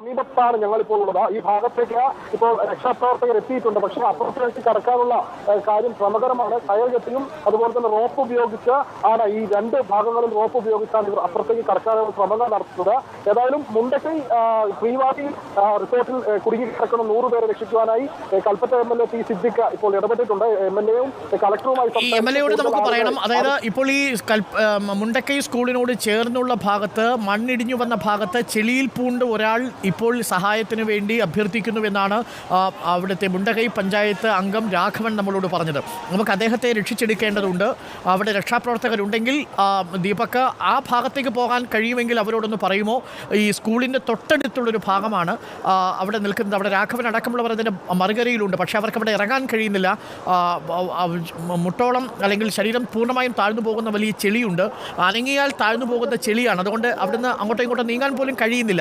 സമീപത്താണ് ഞങ്ങളിപ്പോൾ ഉള്ളത്. ഈ ഭാഗത്തേക്ക് ഇപ്പോൾ രക്ഷാപ്രവർത്തകർ എത്തിയിട്ടുണ്ട്. പക്ഷേ അപ്പുറത്തേക്ക് കടക്കാനുള്ള കാര്യം ശ്രമകരമാണ്. കയർ കെട്ടിയും അതുപോലെ തന്നെ റോപ്പ് ഉപയോഗിച്ച് ആണ് ഈ രണ്ട് ഭാഗങ്ങളിൽ റോപ്പ് ഉപയോഗിച്ചാണ് ഇവർ അപ്പുറത്തേക്ക് കടക്കാനുള്ള ശ്രമങ്ങൾ നടത്തുന്നത്. ഏതായാലും മുണ്ടക്കൈ ശ്രീവാടി റിസോർട്ടിൽ കുടുങ്ങി കിടക്കുന്ന 100 പേരെ രക്ഷിക്കുവാനായി കൽപ്പറ്റ MLA ടി സിദ്ദിഖ് ഇപ്പോൾ ഇടപെട്ടിട്ടുണ്ട്. MLA-യും കളക്ടറുമായി MLA-യോട് നമുക്ക് പറയണം. അതായത് ഇപ്പോൾ ഈ മുണ്ടക്കൈ സ്കൂളിനോട് ചേർന്നുള്ള ഭാഗത്ത് മണ്ണിടിഞ്ഞു വന്ന ഭാഗത്ത് ചെളിയിൽ പൂണ്ട് ഒരാൾ ഇപ്പോൾ സഹായത്തിന് വേണ്ടി അഭ്യർത്ഥിക്കുന്നുവെന്നാണ് അവിടുത്തെ മുണ്ടകൈ പഞ്ചായത്ത് അംഗം രാഘവൻ നമ്മളോട് പറഞ്ഞത്. നമുക്ക് അദ്ദേഹത്തെ രക്ഷിച്ചെടുക്കേണ്ടതുണ്ട്. അവിടെ രക്ഷാപ്രവർത്തകരുണ്ടെങ്കിൽ ദീപക് ആ ഭാഗത്തേക്ക് പോകാൻ കഴിയുമെങ്കിൽ അവരോടൊന്ന് പറയുമോ? ഈ സ്കൂളിൻ്റെ തൊട്ടടുത്തുള്ളൊരു ഭാഗമാണ് അവിടെ നിൽക്കുന്നത്. അവിടെ രാഘവൻ അടക്കമുള്ളവർ അതിൻ്റെ മറുകരയിലുണ്ട്. പക്ഷേ അവർക്ക് അവിടെ ഇറങ്ങാൻ കഴിയുന്നില്ല. മുട്ടോളം അല്ലെങ്കിൽ ശരീരം പൂർണ്ണമായും താഴ്ന്നു പോകുന്ന വലിയ ചെളിയുണ്ട്. അനങ്ങിയാൽ താഴ്ന്നു പോകുന്ന ചെളിയാണ്. അതുകൊണ്ട് അവിടുന്ന് അങ്ങോട്ടും ഇങ്ങോട്ടും നീങ്ങാൻ പോലും കഴിയുന്നില്ല.